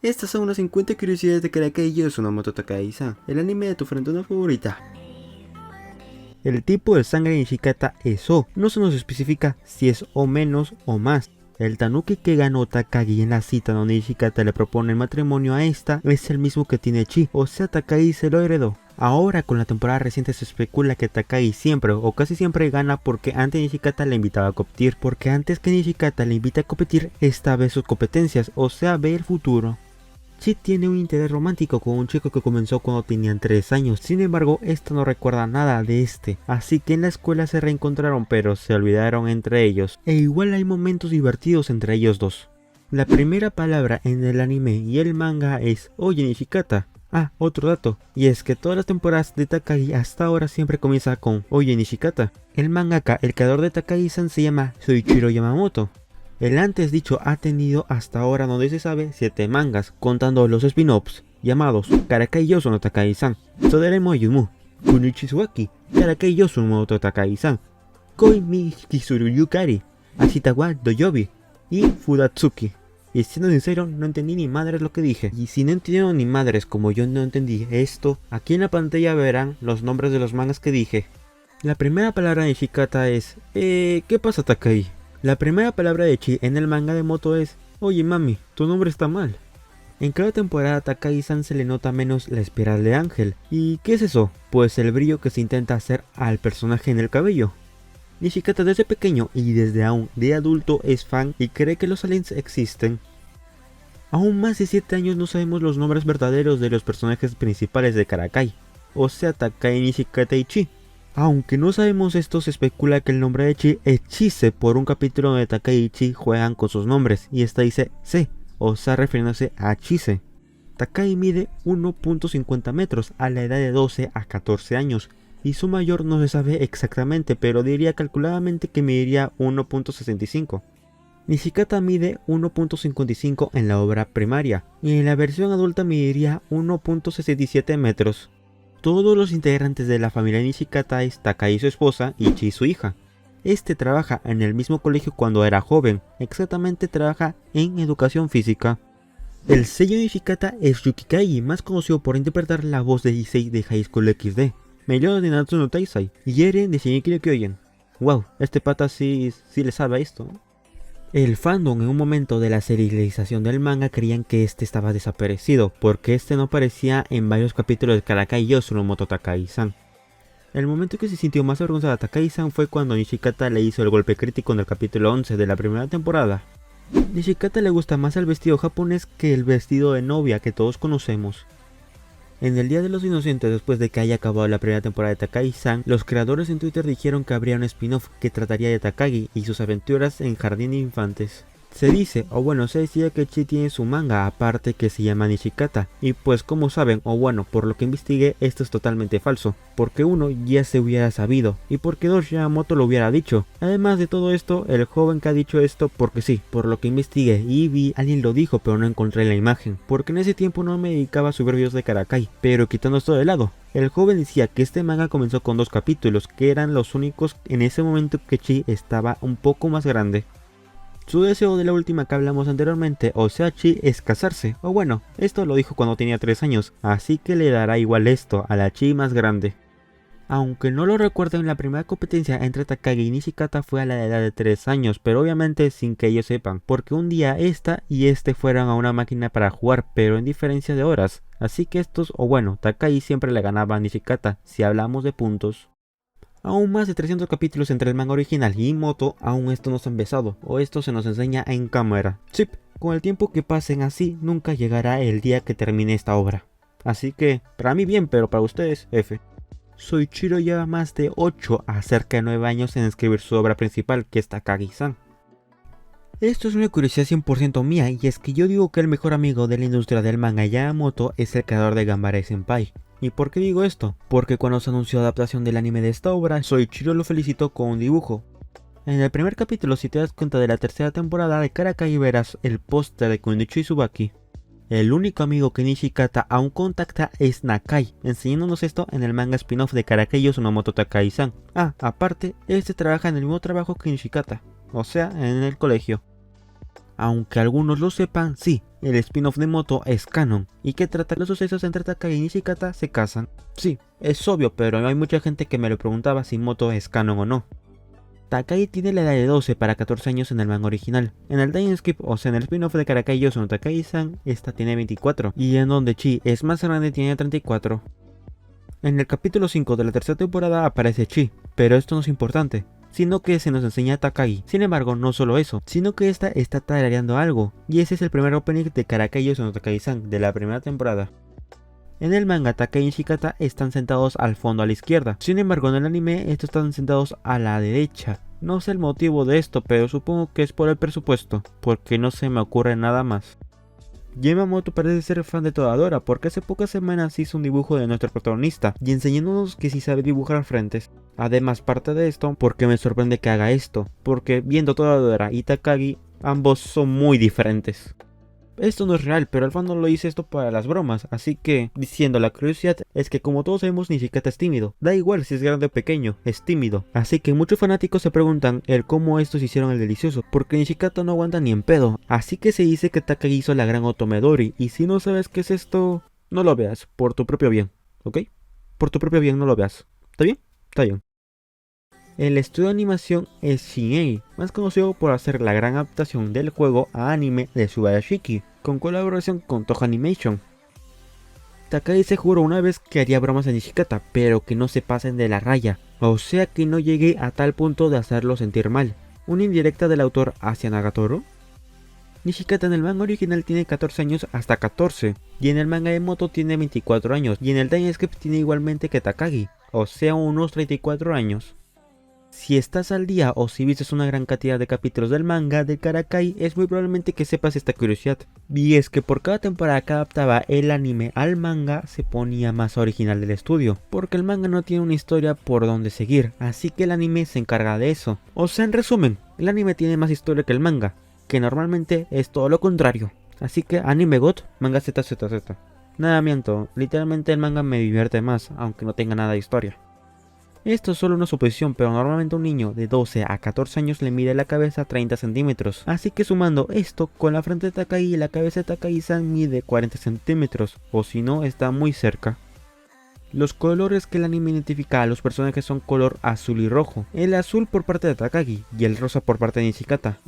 Estas son unas 50 curiosidades de Karakai Yosunomoto Takagi-san, el anime de tu frentona favorita. El tipo de sangre de Nishikata es O, no se nos especifica si es O menos o más. El tanuki que ganó Takagi en la cita donde Nishikata le propone el matrimonio a esta es el mismo que tiene Chi, o sea Takagi se lo heredó. Ahora con la temporada reciente se especula que Takagi siempre o casi siempre gana porque antes Nishikata le invitaba a competir, porque antes que Nishikata le invite a competir esta ve sus competencias, o sea ve el futuro. Chi tiene un interés romántico con un chico que comenzó cuando tenían 3 años, sin embargo esta no recuerda nada de este, así que en la escuela se reencontraron pero se olvidaron entre ellos, e igual hay momentos divertidos entre ellos dos. La primera palabra en el anime y el manga es Oye Nishikata. Ah, otro dato, y es que todas las temporadas de Takagi hasta ahora siempre comienza con Oye Nishikata. El mangaka, el creador de Takagi-san se llama Soichiro Yamamoto. El antes dicho ha tenido hasta ahora donde se sabe 7 mangas, contando los spin-offs, llamados Karakai Yosu no Takagi-san, Soderemo Yumu, Kunichisuaki, Karakai Yosu no Takagi-san, Koi mi Kisuru Yukari, Ashitawa Doyobi y Fudatsuki. Y siendo sincero, no entendí ni madres lo que dije. Y si no entendieron ni madres como yo no entendí esto, aquí en la pantalla verán los nombres de los mangas que dije. La primera palabra de Nishikata es ¿qué pasa Takagi? La primera palabra de Chi en el manga de Moto es Oye mami, tu nombre está mal. En cada temporada a Takagi-san se le nota menos la espiral de ángel. ¿Y qué es eso? Pues el brillo que se intenta hacer al personaje en el cabello. Nishikata desde pequeño y desde aún de adulto es fan y cree que los aliens existen. Aún más de 7 años no sabemos los nombres verdaderos de los personajes principales de Karakai, o sea Takagi, Nishikata y Chi. Aunque no sabemos esto, se especula que el nombre de Chi es Chise por un capítulo donde Takagi y Chi juegan con sus nombres y esta dice C, o sea refiriéndose a Chise. Takagi mide 1.50 metros a la edad de 12 a 14 años y su mayor no se sabe exactamente, pero diría calculadamente que mediría 1.65. Nishikata mide 1.55 en la obra primaria y en la versión adulta mediría 1.67 metros. Todos los integrantes de la familia Nishikata es Takagi su esposa y Chi su hija. Este trabaja en el mismo colegio cuando era joven, exactamente trabaja en educación física. El sello Nishikata es Yuki Kaigi, más conocido por interpretar la voz de Issei de High School XD, Meliodas de Natsu no Taizai y Eren de Shingeki no Kyojin. Wow, este pata sí le sabe a esto. El fandom en un momento de la serialización del manga creían que este estaba desaparecido, porque este no aparecía en varios capítulos de Karakai Yosunomoto Takagi-san. El momento que se sintió más avergonzada Takagi-san fue cuando Nishikata le hizo el golpe crítico en el capítulo 11 de la primera temporada. Nishikata le gusta más el vestido japonés que el vestido de novia que todos conocemos. En el Día de los Inocentes, después de que haya acabado la primera temporada de Takagi-san, los creadores en Twitter dijeron que habría un spin-off que trataría de Takagi y sus aventuras en Jardín de Infantes. Se dice, o bueno, se decía que Chi tiene su manga aparte que se llama Nishikata, y pues como saben, o bueno, por lo que investigué, esto es totalmente falso, porque uno ya se hubiera sabido, y porque dos Yamamoto lo hubiera dicho. Además de todo esto, el joven que ha dicho esto, porque sí, por lo que investigué y vi, alguien lo dijo pero no encontré la imagen, porque en ese tiempo no me dedicaba a subir videos de Karakai, pero quitando esto de lado. El joven decía que este manga comenzó con 2 capítulos, que eran los únicos en ese momento que Chi estaba un poco más grande. Su deseo de la última que hablamos anteriormente, o sea Chi, es casarse, o bueno, esto lo dijo cuando tenía 3 años, así que le dará igual esto a la Chi más grande. Aunque no lo recuerden, la primera competencia entre Takagi y Nishikata fue a la edad de 3 años, pero obviamente sin que ellos sepan, porque un día esta y este fueron a una máquina para jugar, pero en diferencia de horas, así que estos, o bueno, Takagi siempre le ganaba a Nishikata, si hablamos de puntos. Aún más de 300 capítulos entre el manga original y Moto, aún esto no se ha empezado, o esto se nos enseña en cámara. Sí, con el tiempo que pasen así, nunca llegará el día que termine esta obra. Así que, para mí bien, pero para ustedes, F. Soichiro lleva más de 8 a cerca de 9 años en escribir su obra principal, que es Takagi-san. Esto es una curiosidad 100% mía, y es que yo digo que el mejor amigo de la industria del manga Yamamoto es el creador de Ganbare Senpai. ¿Y por qué digo esto? Porque cuando se anunció la adaptación del anime de esta obra, Soichiro lo felicitó con un dibujo. En el primer capítulo, si te das cuenta de la tercera temporada de Karakai, verás el póster de Kunichi Izubaki. El único amigo que Nishikata aún contacta es Nakai, enseñándonos esto en el manga spin-off de Karakai Yosunomoto Takagi-san. Ah, aparte, este trabaja en el mismo trabajo que Nishikata, o sea, en el colegio. Aunque algunos lo sepan, sí, el spin-off de Moto es canon, y que trata los sucesos entre Takagi y Nishikata se casan. Sí, es obvio, pero hay mucha gente que me lo preguntaba si Moto es canon o no. Takagi tiene la edad de 12 para 14 años en el manga original. En el timeskip, o sea en el spin-off de Karakai Yosuno Takagi-san, esta tiene 24, y en donde Chi es más grande tiene 34. En el capítulo 5 de la tercera temporada aparece Chi, pero esto no es importante, sino que se nos enseña a Takagi. Sin embargo, no solo eso, sino que esta está tarareando algo, y ese es el primer opening de Karakai Yosuno Takagi-san de la primera temporada. En el manga, Takagi y Nishikata están sentados al fondo a la izquierda, sin embargo en el anime estos están sentados a la derecha. No sé el motivo de esto, pero supongo que es por el presupuesto, porque no se me ocurre nada más. Yamamoto parece ser fan de Toradora porque hace pocas semanas hizo un dibujo de nuestro protagonista y enseñándonos que sí sabe dibujar frentes. Además, parte de esto porque me sorprende que haga esto, porque viendo Toradora y Takagi, ambos son muy diferentes. Esto no es real, pero el fan no lo hice esto para las bromas, así que, diciendo la curiosidad, es que como todos sabemos Nishikata es tímido, da igual si es grande o pequeño, es tímido, así que muchos fanáticos se preguntan el cómo estos hicieron el delicioso, porque Nishikata no aguanta ni en pedo, así que se dice que Takagi hizo la gran Otomedori, y si no sabes qué es esto, no lo veas, por tu propio bien, ¿ok? Por tu propio bien no lo veas, ¿está bien? Está bien. El estudio de animación es Shin-Ei, más conocido por hacer la gran adaptación del juego a anime de Subarashiki, con colaboración con Toho Animation. Takagi se juró una vez que haría bromas a Nishikata, pero que no se pasen de la raya, o sea que no llegue a tal punto de hacerlo sentir mal. ¿Una indirecta del autor hacia Nagatoro? Nishikata en el manga original tiene 14 años hasta 14, y en el manga de Moto tiene 24 años, y en el timeskip tiene igualmente que Takagi, o sea unos 34 años. Si estás al día o si vistes una gran cantidad de capítulos del manga de Karakai, es muy probablemente que sepas esta curiosidad. Y es que por cada temporada que adaptaba el anime al manga, se ponía más original del estudio, porque el manga no tiene una historia por donde seguir, así que el anime se encarga de eso. O sea, en resumen, el anime tiene más historia que el manga, que normalmente es todo lo contrario. Así que anime got, manga ZZZ. Nada miento, literalmente el manga me divierte más, aunque no tenga nada de historia. Esto es solo una suposición, pero normalmente un niño de 12 a 14 años le mide la cabeza 30 centímetros. Así que sumando esto con la frente de Takagi, la cabeza de Takagi-san mide 40 centímetros, o si no, está muy cerca. Los colores que el anime identifica a los personajes son color azul y rojo. El azul por parte de Takagi y el rosa por parte de Nishikata.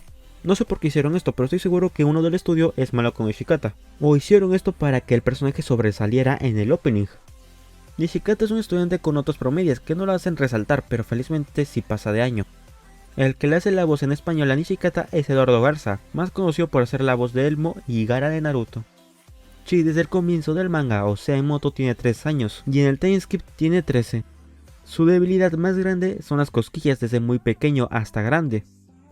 No sé por qué hicieron esto, pero estoy seguro que uno del estudio es malo con Nishikata. O hicieron esto para que el personaje sobresaliera en el opening. Nishikata es un estudiante con notas promedias que no lo hacen resaltar, pero felizmente sí pasa de año. El que le hace la voz en español a Nishikata es Eduardo Garza, más conocido por hacer la voz de Elmo y Gaara de Naruto. Chi desde el comienzo del manga, o sea en Moto, tiene 3 años, y en el timeskip tiene 13. Su debilidad más grande son las cosquillas desde muy pequeño hasta grande.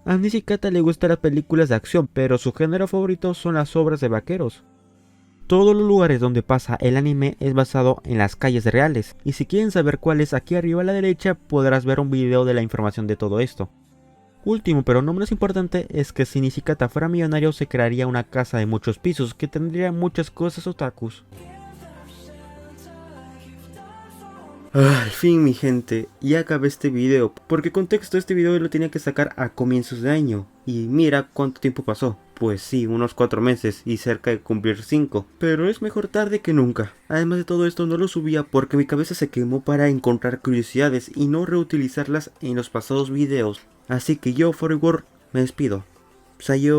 A Nishikata le gustan las películas de acción, pero su género favorito son las obras de vaqueros. Todos los lugares donde pasa el anime es basado en las calles reales, y si quieren saber cuáles, aquí arriba a la derecha podrás ver un video de la información de todo esto. Último pero no menos importante es que si Nishikata fuera millonario se crearía una casa de muchos pisos que tendría muchas cosas otakus. Al fin mi gente, ya acabé este video, porque contexto este video lo tenía que sacar a comienzos de año, y mira cuánto tiempo pasó. Pues sí, unos 4 meses y cerca de cumplir 5, pero es mejor tarde que nunca. Además de todo esto no lo subía porque mi cabeza se quemó para encontrar curiosidades y no reutilizarlas en los pasados videos. Así que yo, Forward, me despido. Sayonara.